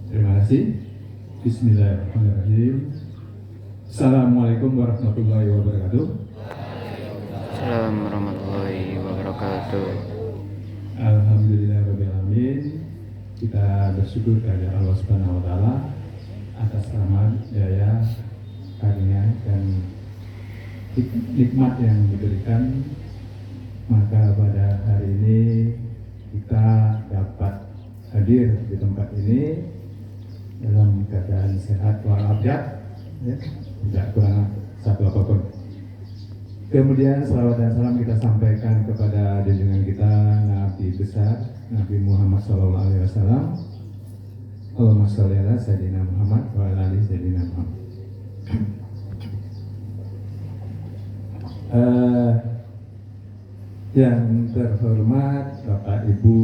Terima kasih. Bismillahirrahmanirrahim. Assalamualaikum warahmatullahi wabarakatuh. Assalamualaikum warahmatullahi wabarakatuh. Alhamdulillahirrahmanirrahim. Kita bersyukur kepada Allah Subhanahu wa Ta'ala atas rahmat, daya, karunia dan nikmat yang diberikan. Maka pada hari ini kita dapat hadir di tempat ini dalam keadaan sehat walafiat, ya, tidak kurang satu apapun. Kemudian salawat dan salam kita sampaikan kepada junjungan kita Nabi besar Nabi Muhammad SAW. Allahumma sholli ala Sayyidina Muhammad wa ala ali Sayyidina Muhammad. Yang terhormat Bapak Ibu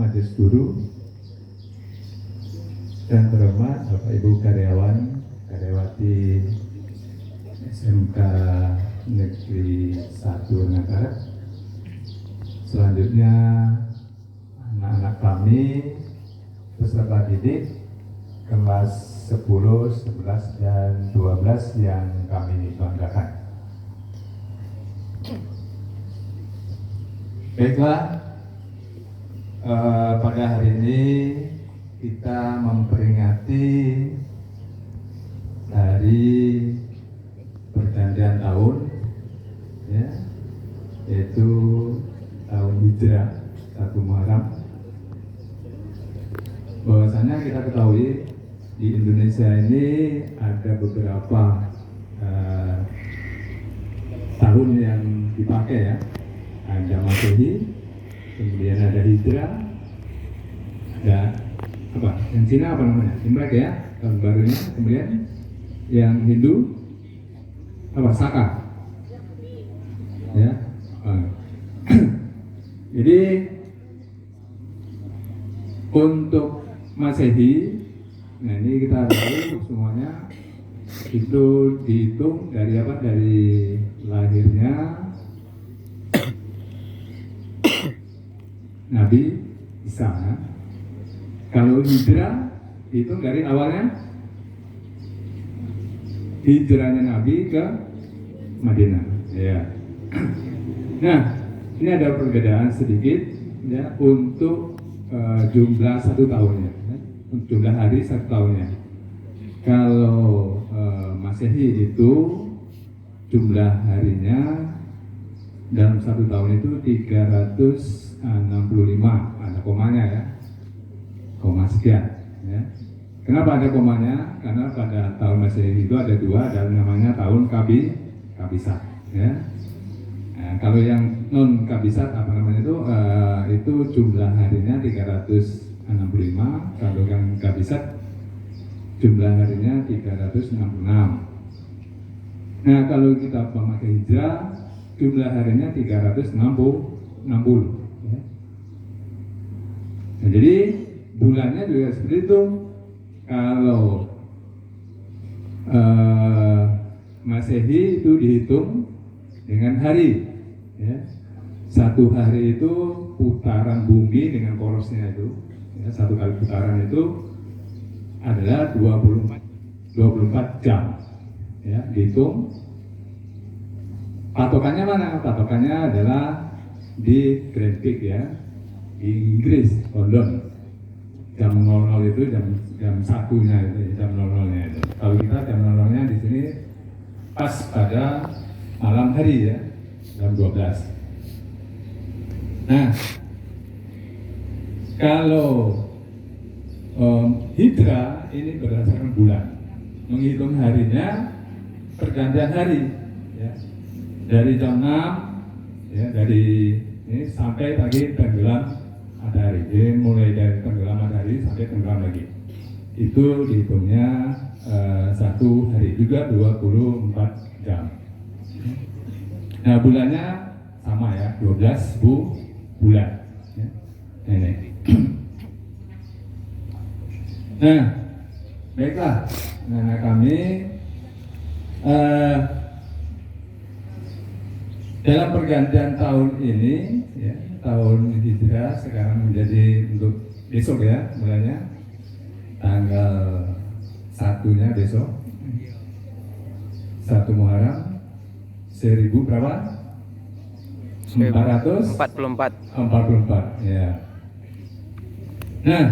Majelis Guru dan terhormat Bapak Ibu karyawan, karyawati SMK Negeri 1 Nagara. Selanjutnya anak-anak kami peserta didik kelas 10, 11, dan 12 yang kami banggakan. Baiklah, pada hari ini kita memperingati hari pergantian tahun, ya, yaitu tahun Hijrah 1 Muharram. Bahwasanya kita ketahui di Indonesia ini ada beberapa tahun yang dipakai, ya. Ada Masehi, kemudian ada Hijrah, ada apa? Yang Cina apa namanya? Imlek, ya, tahun barunya. Kemudian yang Hindu apa? Saka, ya. Jadi untuk Masehi, nah ini kita tahu semuanya itu dihitung dari apa? Dari lahirnya Nabi Isa. Kalau Hijrah dihitung dari awalnya hijrahnya Nabi ke Madinah, ya. Nah, ini ada perbedaan sedikit, ya, untuk jumlah 1 tahunnya, ya. Untuk jumlah hari 1 tahunnya. Kalau Masehi itu jumlah harinya dalam 1 tahun itu 365, ada komanya, ya, koma sekian, ya. Kenapa ada komanya? Karena pada tahun Masehi itu ada 2, ada namanya tahun Kabisat, ya. Nah, kalau yang non Kabisat apa namanya itu jumlah harinya 365, kalau yang Kabisat jumlah harinya 366. Nah, kalau kita memakai Hijrah jumlah harinya 360, ya. Nah, jadi bulannya juga seperti itu. Kalau Masehi itu dihitung dengan hari, ya. 1 hari itu putaran bumi dengan porosnya itu, ya, 1 kali putaran itu adalah 24 jam, ya, dihitung. Patokannya mana? Patokannya adalah di Greenwich, ya, di Inggris, London. Jam 00 itu jam 1-nya itu, jam 00-nya itu. Kalau kita jam 00-nya di sini pas pada malam hari, ya, jam 12. Nah, kalau Hijrah ini berdasarkan bulan, menghitung harinya pergantian hari, ya, dari jam 6, ya, dari ini sampai pagi tenggelam matahari. Jadi mulai dari tenggelam matahari sampai tenggelam lagi. Itu dihitungnya 1 hari juga 24 jam. Nah, bulannya sama, ya, 12 bulan. Ya. Ini. Nah, baiklah. Nah, kami dalam pergantian tahun ini, ya, tahun Hijrah sekarang menjadi untuk besok, ya, mulanya tanggal 1-nya besok 1 Muharram 1000 berapa? 44. 44 ya. Nah,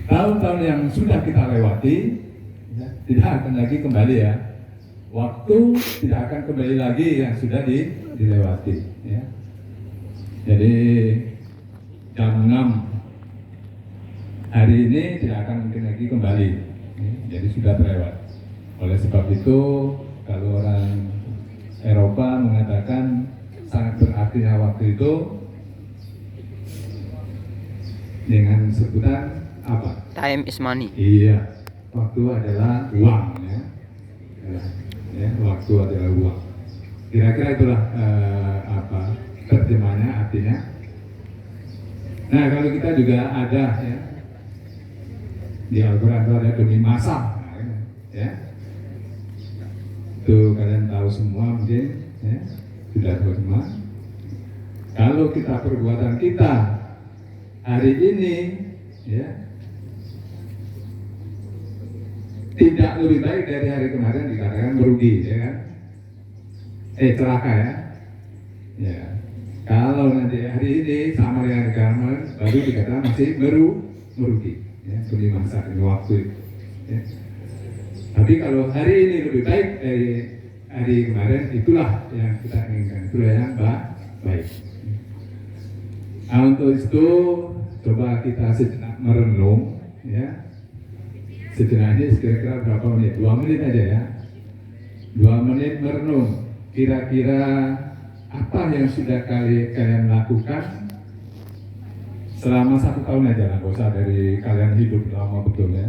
tahun-tahun yang sudah kita lewati ya, tidak akan lagi kembali ya. Waktu tidak akan kembali lagi yang sudah dilewati ya. Jadi jam 6 hari ini tidak akan mungkin lagi kembali ya. Jadi sudah terlewat. Oleh sebab itu kalau orang Eropa mengatakan sangat berartinya waktu itu dengan sebutan apa? Time is money. Iya, waktu adalah uang ya. Ya, waktu adalah uang. Kira-kira itulah apa terjemahannya, artinya. Nah, kalau kita juga ada ya di Al-Quran itu ada demi masa, ya. Itu kalian tahu semua mungkin, ya, sudah tahu semua. Kalau kita perbuatan kita hari ini, ya, tidak lebih baik dari hari kemarin dikatakan merugi, ya kan? Celaka ya. Ya. Kalau nanti hari ini sama dengan hari kemarin baru dikatakan masih merugi, ya, demi masa ini waktu. Ya. Tapi kalau hari ini lebih baik dari hari kemarin, itulah yang kita inginkan, itulah yang baik. Nah, untuk itu coba kita sejenak merenung, ya. Sejenak ini kira-kira berapa menit? 2 menit aja ya. 2 menit merenung. Kira-kira apa yang sudah kalian lakukan selama 1 tahun aja lah, nggak usah dari kalian hidup lama betul ya.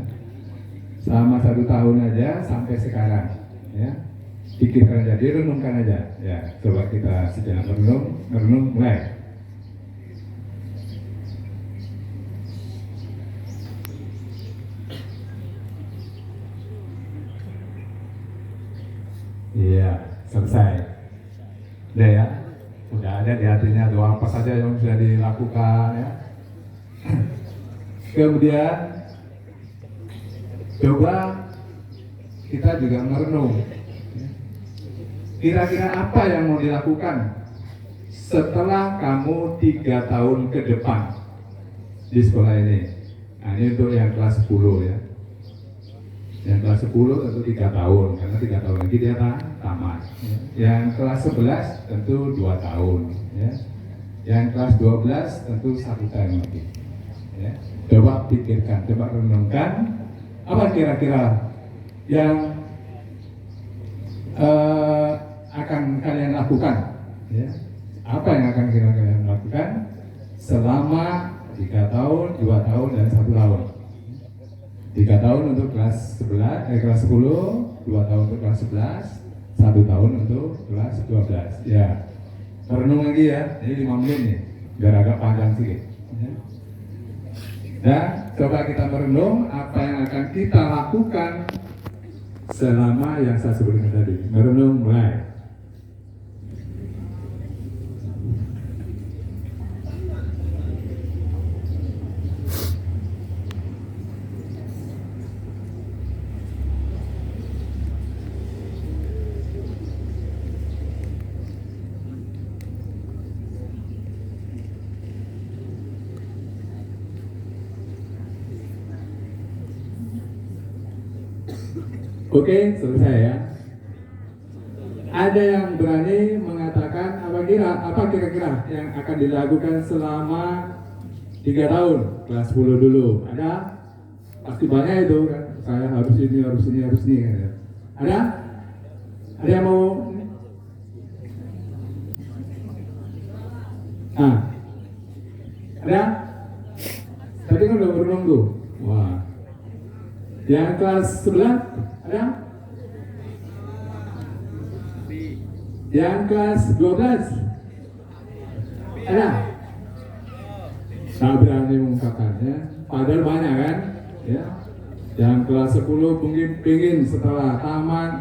Selama 1 tahun aja sampai sekarang, ya. Pikirkan aja, direnungkan aja. Ya, coba kita sejenak merenung mulai. Iya, selesai. Udah ya, udah ada di hatinya doa apa saja yang sudah dilakukan ya. Kemudian coba kita juga merenung. Kira-kira apa yang mau dilakukan setelah kamu 3 tahun ke depan di sekolah ini? Nah, ini untuk yang kelas 10 ya. Yang kelas 10 tentu 3 tahun, karena 3 tahun lagi dia tamat. Yang kelas 11 tentu 2 tahun. Ya. Yang kelas 12 tentu 1 tahun lagi. Ya. Coba pikirkan, coba renungkan, apa kira-kira yang akan kalian lakukan? Ya. Apa yang akan kalian lakukan selama 3 tahun, 2 tahun, dan 1 tahun? 3 tahun untuk kelas 10, 2 tahun untuk kelas 11, 1 tahun untuk kelas 12. Ya, merenung lagi ya, ini 5 menit nih, biar agak panjang sedikit. Ya. Dan coba kita merenung apa yang akan kita lakukan selama yang saya sebutkan tadi. Merenung mulai. Oke, selesai ya. Ada yang berani mengatakan apa kira-kira yang akan dilakukan selama 3 tahun, kelas 10 dulu? Ada? Pasti banyak itu kan. Saya harus ini kan ya. Ada? Ada yang mau? Nah, ada? Tadi kan udah berenung tuh. Wah. Yang kelas 11? Ada? Yang kelas 12? Ada? Tak berani mengungkapkannya, padahal banyak kan? Ya. Yang kelas 10 mungkin pengen setelah tamat,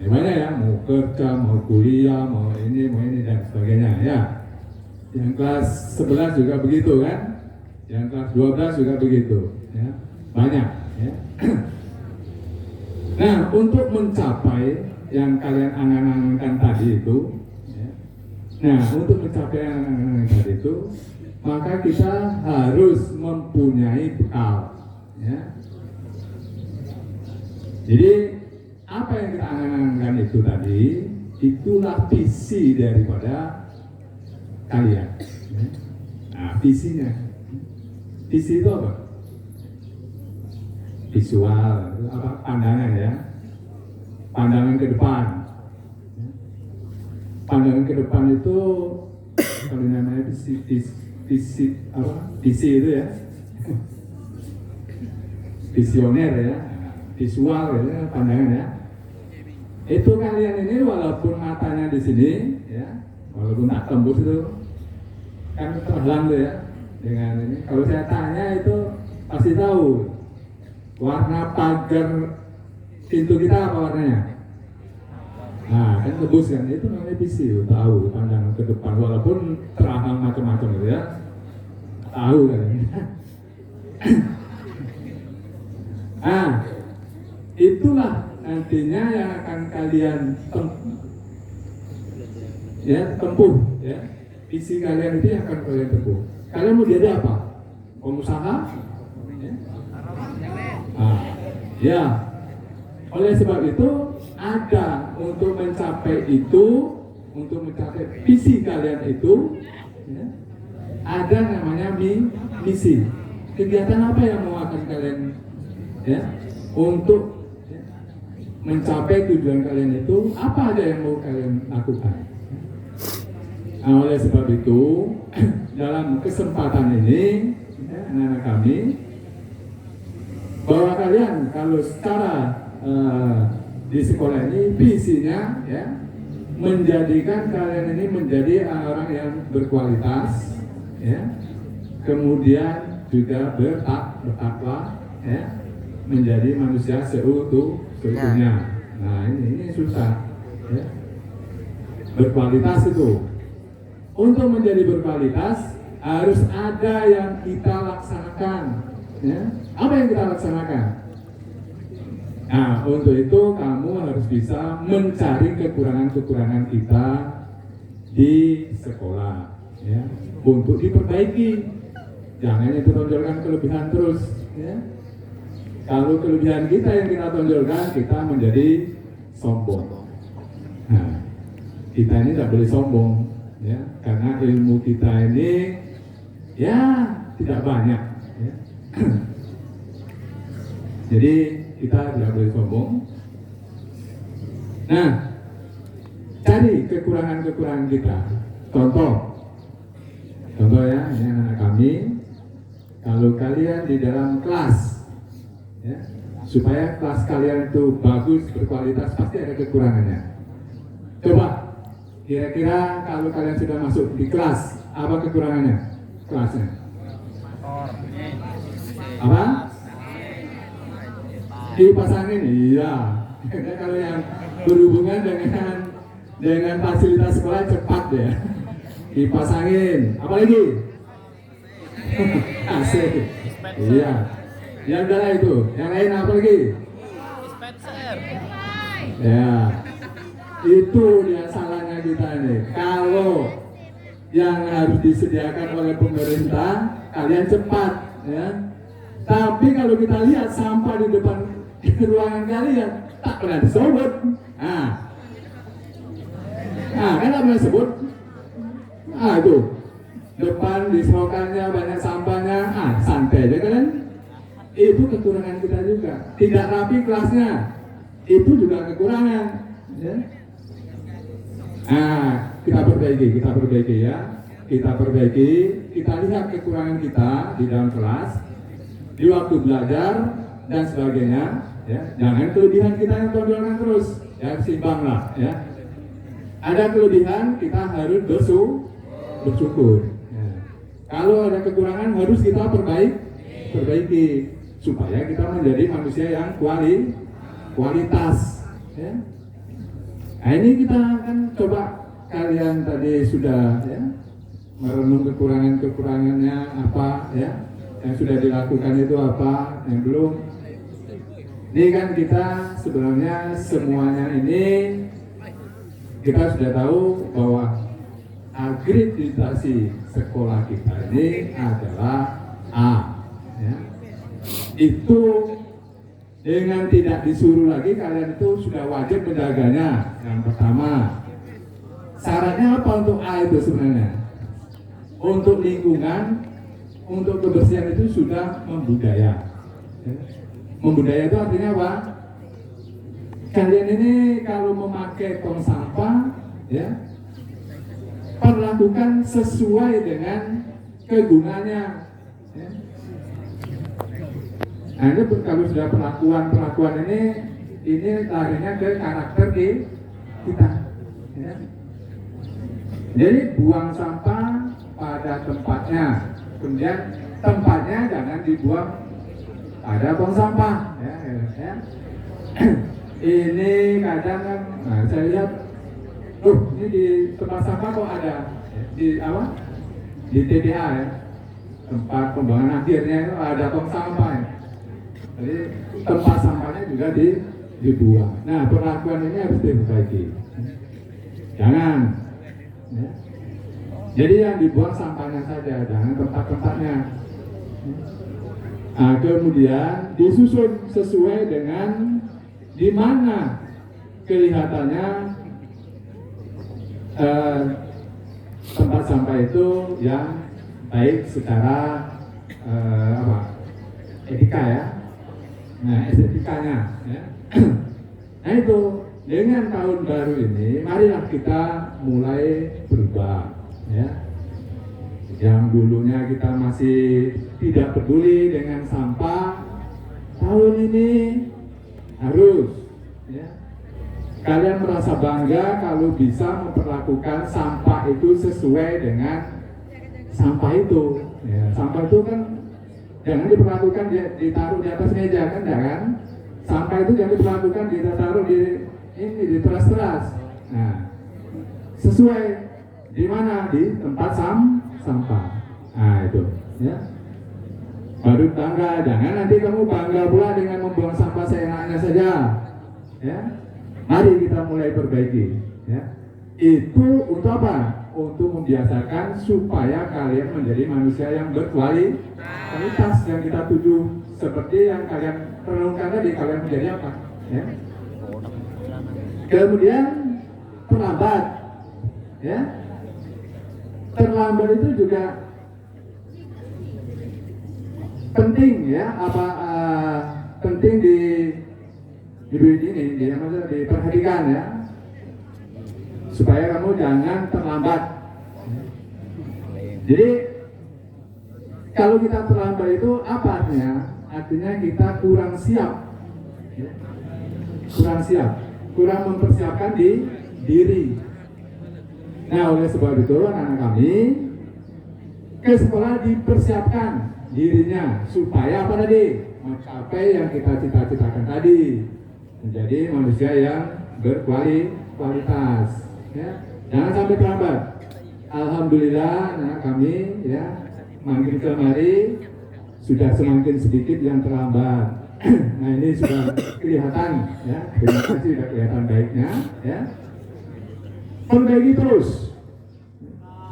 ya banyak ya, mau kerja, mau kuliah, mau ini dan sebagainya ya. Yang kelas 11 juga begitu kan? Yang kelas 12 juga begitu ya. banyak ya. Nah, untuk mencapai yang kalian angan-angankan tadi itu ya. Nah, untuk mencapai yang angan-angankan tadi itu, maka kita harus mempunyai bekal ya. Jadi apa yang kita angan-angankan itu tadi, itulah visi daripada kalian ya. Nah, visinya, visi itu apa? Visual, apa, pandangan ya, pandangan ke depan. Pandangan ke depan itu kalau namanya visi itu ya, visioner ya, visual ya, pandangan ya. Itu kalian ini walaupun matanya di sini ya, walaupun tak tembus itu kan terhalang tuh ya dengan ini. Kalau saya tanya itu pasti tahu warna pagar pintu kita apa warnanya. Nah, kan tembus kan, itu namanya visi, tahu pandangan ke depan walaupun terhalang macam-macam gitu ya, tahu kan. Nah, itulah nantinya yang akan kalian tempuh ya. Visi kalian itu yang akan kalian tempuh. Kalian mau jadi apa? Pengusaha? Ya. Ya. Oleh sebab itu ada untuk mencapai itu, untuk mencapai visi kalian itu, ya, ada namanya misi. Kegiatan apa yang mau akan kalian ya untuk ya, mencapai tujuan kalian itu, apa aja yang mau kalian lakukan. Nah, oleh sebab itu dalam kesempatan ini ya, anak-anak kami, bahwa kalian kalau secara di sekolah ini visinya ya menjadikan kalian ini menjadi orang yang berkualitas ya, kemudian juga bertakwa ya, menjadi manusia seutuhnya. Nah ini susah ya. Berkualitas itu, untuk menjadi berkualitas harus ada yang kita laksanakan ya. Apa yang kita laksanakan? Nah, untuk itu kamu harus bisa mencari kekurangan-kekurangan kita di sekolah ya, untuk diperbaiki. Jangan itu tonjolkan kelebihan terus ya. Kalau kelebihan kita yang kita tonjolkan, kita menjadi sombong. Nah, kita ini tidak boleh sombong ya, karena ilmu kita ini ya tidak banyak ya. Jadi kita tidak boleh sombong. Nah, cari kekurangan-kekurangan kita. Contoh ya, ini anak kami. Kalau kalian di dalam kelas, ya, supaya kelas kalian itu bagus, berkualitas, pasti ada kekurangannya. Coba, kira-kira kalau kalian sudah masuk di kelas, apa kekurangannya? Kelasnya? Apa? Dipasangin, iya. Kalau yang berhubungan dengan fasilitas sekolah cepat ya. Dipasangin. Apa lagi? Asik. Iya. Yang adalah itu. Yang lain apa lagi? Ya. Itu dia salahnya kita ini. Kalau yang harus disediakan oleh pemerintah, kalian cepat ya. Tapi kalau kita lihat sampah di depan ruangan kalian tak pernah disebut. Kan tak pernah disebut. Itu depan diserokannya banyak sampahnya. Santai aja kan? Itu kekurangan kita juga. Tidak rapi kelasnya, itu juga kekurangan. Ya? Kita perbaiki ya. Kita perbaiki. Kita lihat kekurangan kita di dalam kelas, di waktu belajar dan sebagainya. Ya, jangan kelebihan kita yang tonjolkan terus, ya, seimbanglah ya. Ada kelebihan kita harus bersyukur. Ya. Kalau ada kekurangan harus kita perbaiki supaya kita menjadi manusia yang kualitas. Ya. Nah, ini kita akan coba, kalian tadi sudah ya merenung kekurangannya apa ya. yang sudah dilakukan itu apa, yang belum. Ini kan kita sebenarnya semuanya ini kita sudah tahu bahwa akreditasi sekolah kita ini adalah A. Ya. Itu dengan tidak disuruh lagi, kalian itu sudah wajib menjaganya. Yang pertama, syaratnya apa untuk A itu sebenarnya? Untuk lingkungan, untuk kebersihan itu sudah membudaya. Ya. Membudaya itu artinya apa? Kalian ini kalau memakai tong sampah, ya, perlakukan sesuai dengan kegunaannya. Ya. Nah ini kalau sudah perlakuan ini larinya ke karakter kita. Ya. Jadi buang sampah pada tempatnya, kemudian tempatnya jangan dibuang pada tong sampah. Ya. Ini kadang kan, nah, saya lihat, ini di tempat sampah kok ada di apa? Di TPA ya, tempat pembuangan akhirnya itu ada tong sampah. Ya. Jadi tempat sampahnya juga dibuang. Nah perlakuan ini harus diperbaiki. Jangan. Ya. Jadi yang dibuang sampahnya saja, jangan tempat-tempatnya. Nah, kemudian disusun sesuai dengan di mana kelihatannya tempat sampah itu yang baik secara etika ya. Nah, estetikanya ya. Nah itu dengan tahun baru ini marilah kita mulai berubah ya. Yang dulunya kita masih tidak peduli dengan sampah, tahun ini harus ya. Kalian merasa bangga kalau bisa memperlakukan sampah itu sesuai dengan sampah itu ya. Sampah itu kan jangan diperlakukan ditaruh di atas meja kan, jangan. Sampah itu jangan diperlakukan ditaruh di teras-teras. Nah, sesuai di mana, di tempat sampah. Nah itu ya. Baru bangga, jangan nanti kamu bangga pula dengan membuang sampah seenaknya saja. Ya, mari kita mulai perbaiki. Ya, itu untuk apa? Untuk membiasakan supaya kalian menjadi manusia yang berkualitas yang kita tuju. Seperti yang kalian renungkan tadi, kalian menjadi apa? Ya. Kemudian terlambat. Ya, terlambat itu juga penting ya, penting diperhatikan ya, supaya kamu jangan terlambat. Jadi kalau kita terlambat itu apa artinya? Artinya kita kurang siap, ya. kurang mempersiapkan diri. Nah oleh sebab itu anak-anak kami ke sekolah dipersiapkan dirinya supaya apa tadi? Mencapai yang kita cita-citakan tadi, menjadi manusia yang berkualitas ya. Jangan sampai terlambat. Alhamdulillah anak kami ya, makin kemari sudah semakin sedikit yang terlambat. Nah ini sudah kelihatan ya, terima kasih sudah kelihatan baiknya ya. Perbaiki terus,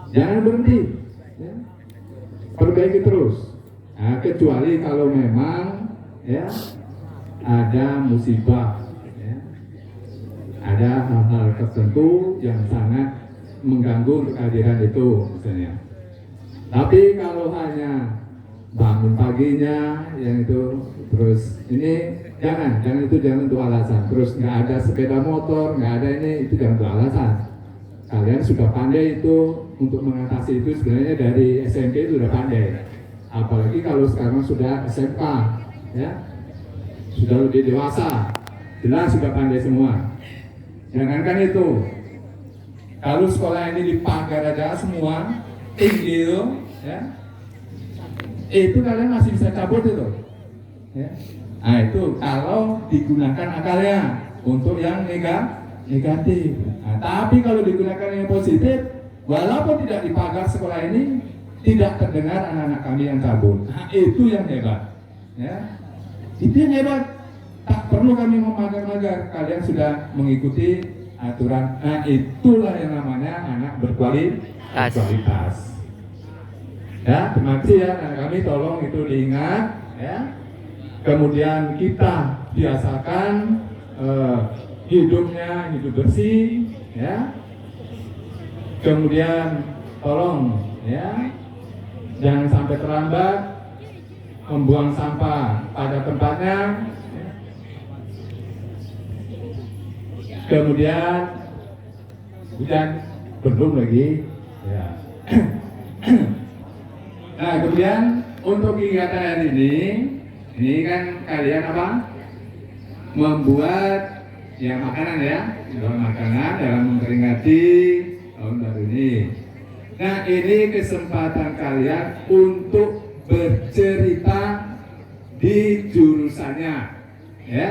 jangan berhenti ya. Perbaiki terus. Nah, kecuali kalau memang ya ada musibah, ya, ada hal-hal tertentu yang sangat mengganggu untuk kehadiran itu misalnya. Tapi kalau hanya bangun paginya yang itu terus ini jangan itu untuk alasan. Terus nggak ada sepeda motor, nggak ada itu jangan untuk alasan. Kalian sudah pandai itu untuk mengatasi itu sebenarnya dari SMP itu sudah pandai. Apalagi kalau sekarang sudah SMK, ya, sudah lebih dewasa, jelas sudah pandai semua. Jangankan itu, kalau sekolah ini dipagar aja semua tinggi itu, ya, itu kalian masih bisa cabut itu. Ya. Nah itu kalau digunakan akalnya untuk yang negatif. Nah, tapi kalau digunakan yang positif, walaupun tidak dipagar sekolah ini tidak terdengar anak-anak kami yang kabur. Nah, itu yang hebat. Ya. Itu yang hebat. Tak perlu kami memagar-magar. Kalian sudah mengikuti aturan. Nah, itulah yang namanya anak berkualitas. Ya, terima kasih ya anak kami, tolong itu diingat. Ya. Kemudian kita biasakan hidupnya hidup bersih. Ya. Kemudian tolong ya jangan sampai terlambat membuang sampah pada tempatnya. Kemudian hujan belum lagi ya. Nah, kemudian untuk kegiatan hari ini kan kalian apa? Membuat ya makanan ya, dalam memperingati tahun baru ini. Nah, ini kesempatan kalian untuk bercerita di jurusannya, ya.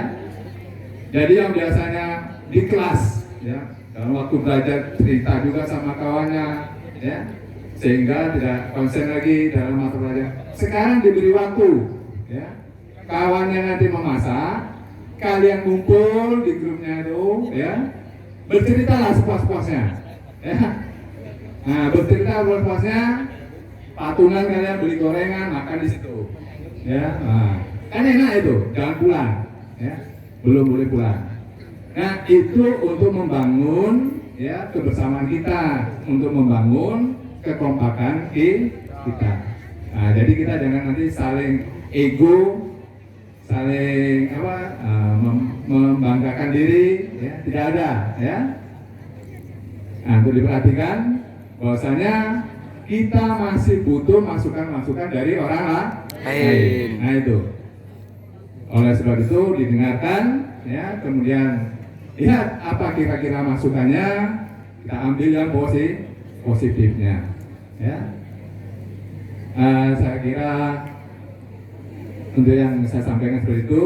Jadi yang biasanya di kelas, ya, dalam waktu belajar cerita juga sama kawannya, ya, sehingga tidak konsen lagi dalam mata pelajaran. Sekarang diberi waktu, ya, kawannya nanti memasak, kalian kumpul di grupnya itu, ya, berceritalah sepuas-puasnya, ya. Nah, bercerita puas-puasnya, patungan kalian beli gorengan, makan di situ, ya. Nah, kan enak itu, jangan pulang, ya, belum boleh pulang. Nah, itu untuk membangun, ya, kebersamaan kita, untuk membangun kekompakan kita. Nah, jadi kita jangan nanti saling ego, saling membanggakan diri, ya, tidak ada, ya. Nah, untuk diperhatikan bahwasanya kita masih butuh masukan-masukan dari orang lain. Nah, itu. Oleh sebab itu didengarkan, ya, kemudian lihat apa kira-kira masukannya, kita ambil yang positifnya, ya. Saya kira untuk yang saya sampaikan seperti itu.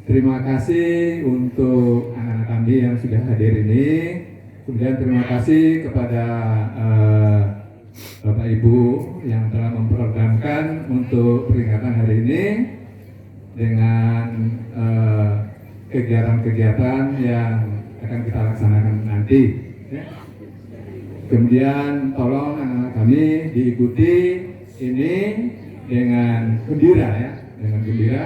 Terima kasih untuk anak-anak kami yang sudah hadir ini. Kemudian terima kasih kepada Bapak Ibu yang telah memprogramkan untuk peringatan hari ini dengan kegiatan-kegiatan yang akan kita laksanakan nanti. Ya. Kemudian tolong anak-anak kami diikuti ini dengan gembira, ya, dengan gembira.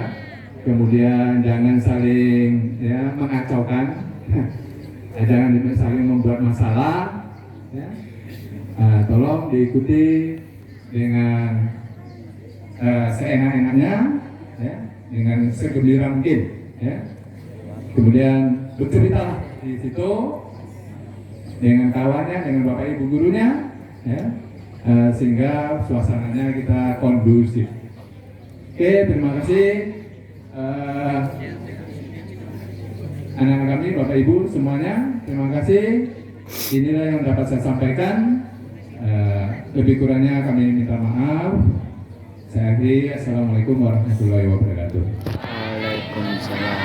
Kemudian jangan saling, ya, mengacaukan. Jangan saling membuat masalah, ya. Tolong diikuti dengan seenak-enaknya, ya, dengan segembira mungkin, ya. Kemudian bercerita di situ dengan kawannya, dengan bapak ibu gurunya, ya, sehingga suasananya kita kondusif. Oke, terima kasih. Anak-anak kami, Bapak Ibu semuanya, terima kasih. Inilah yang dapat saya sampaikan. Lebih kurangnya kami minta maaf. Saya akhiri. Assalamualaikum warahmatullahi wabarakatuh. Waalaikumsalam.